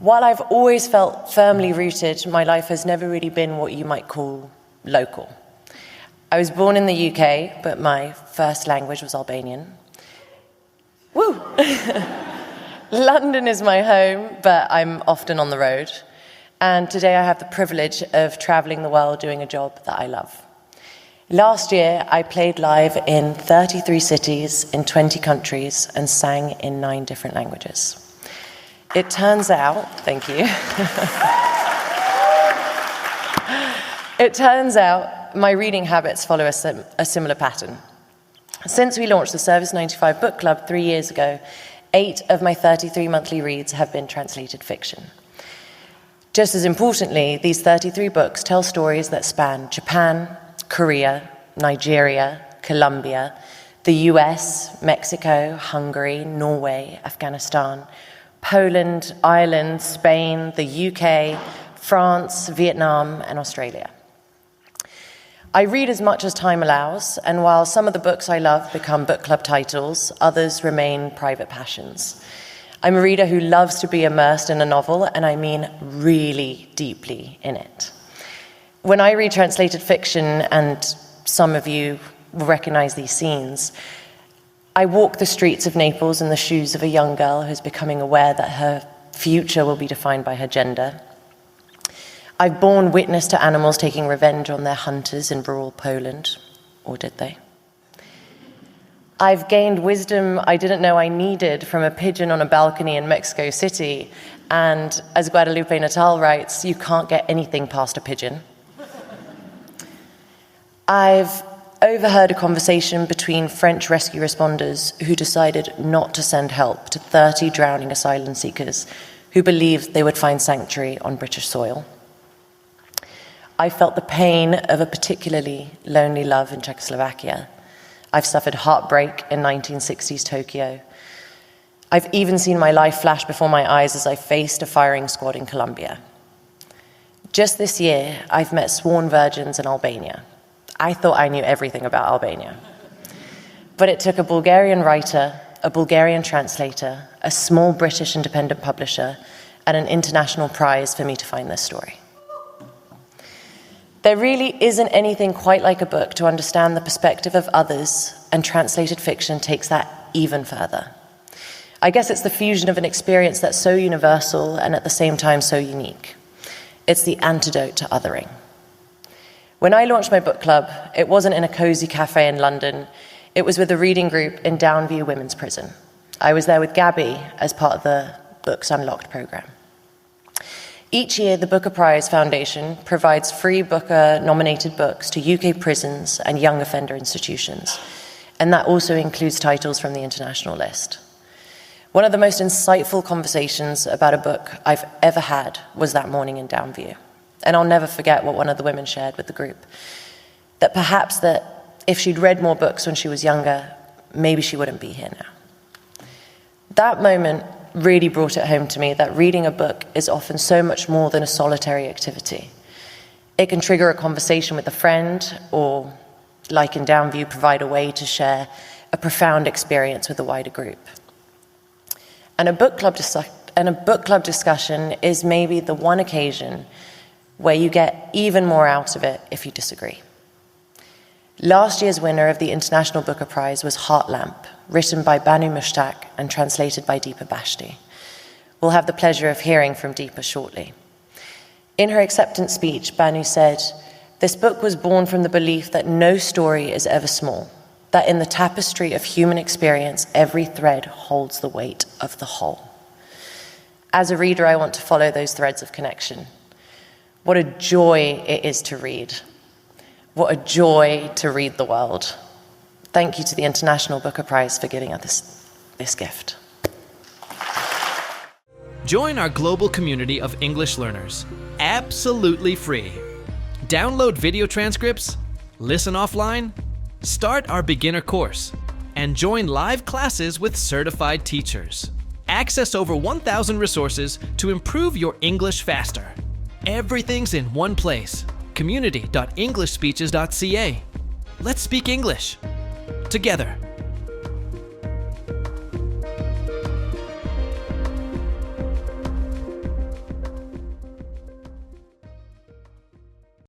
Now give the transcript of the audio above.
While I've always felt firmly rooted, my life has never really been what you might call local. I was born in the UK, but my first language was Albanian. Woo! London is my home, but I'm often on the road. And today I have the privilege of traveling the world doing a job that I love. Last year, I played live in 33 cities in 20 countries and sang in 9 different languages. It turns out, thank you. It turns out my reading habits follow a similar pattern. Since we launched the Service 95 Book Club 3 years ago, 8 of my 33 monthly reads have been translated fiction. Just as importantly, these 33 books tell stories that span Japan, Korea, Nigeria, Colombia, the US, Mexico, Hungary, Norway, Afghanistan, Poland, Ireland, Spain, the UK, France, Vietnam, and Australia. I read as much as time allows, and while some of the books I love become book club titles, others remain private passions. I'm a reader who loves to be immersed in a novel, and I mean really deeply in it. When I read translated fiction, and some of you will recognize these scenes, I walk the streets of Naples in the shoes of a young girl who's becoming aware that her future will be defined by her gender. I've borne witness to animals taking revenge on their hunters in rural Poland, or did they? I've gained wisdom I didn't know I needed from a pigeon on a balcony in Mexico City, and as Guadalupe Natal writes, you can't get anything past a pigeon. I've overheard a conversation between French rescue responders who decided not to send help to 30 drowning asylum seekers who believed they would find sanctuary on British soil. I felt the pain of a particularly lonely love in Czechoslovakia. I've suffered heartbreak in 1960s Tokyo. I've even seen my life flash before my eyes as I faced a firing squad in Colombia. Just this year, I've met sworn virgins in Albania. I thought I knew everything about Albania. But it took a Bulgarian writer, a Bulgarian translator, a small British independent publisher, and an international prize for me to find this story. There really isn't anything quite like a book to understand the perspective of others, and translated fiction takes that even further. I guess it's the fusion of an experience that's so universal and at the same time so unique. It's the antidote to othering. When I launched my book club, it wasn't in a cozy cafe in London. It was with a reading group in Downview Women's Prison. I was there with Gabby as part of the Books Unlocked program. Each year, the Booker Prize Foundation provides free Booker-nominated books to UK prisons and young offender institutions, and that also includes titles from the international list. One of the most insightful conversations about a book I've ever had was that morning in Downview. And I'll never forget what one of the women shared with the group, that perhaps that if she'd read more books when she was younger, maybe she wouldn't be here now. That moment really brought it home to me that reading a book is often so much more than a solitary activity. It can trigger a conversation with a friend, or, like in Downview, provide a way to share a profound experience with a wider group. And a book club discussion is maybe the one occasion where you get even more out of it if you disagree. Last year's winner of the International Booker Prize was Heart Lamp, written by Banu Mushtaq and translated by Deepa Bashti. We'll have the pleasure of hearing from Deepa shortly. In her acceptance speech, Banu said, "This book was born from the belief that no story is ever small, that in the tapestry of human experience, every thread holds the weight of the whole." As a reader, I want to follow those threads of connection. What a joy it is to read. What a joy to read the world. Thank you to the International Booker Prize for giving us this gift. Join our global community of English learners, absolutely free. Download video transcripts, listen offline, start our beginner course, and join live classes with certified teachers. Access over 1,000 resources to improve your English faster. Everything's in one place. community.englishspeeches.ca. Let's speak English together.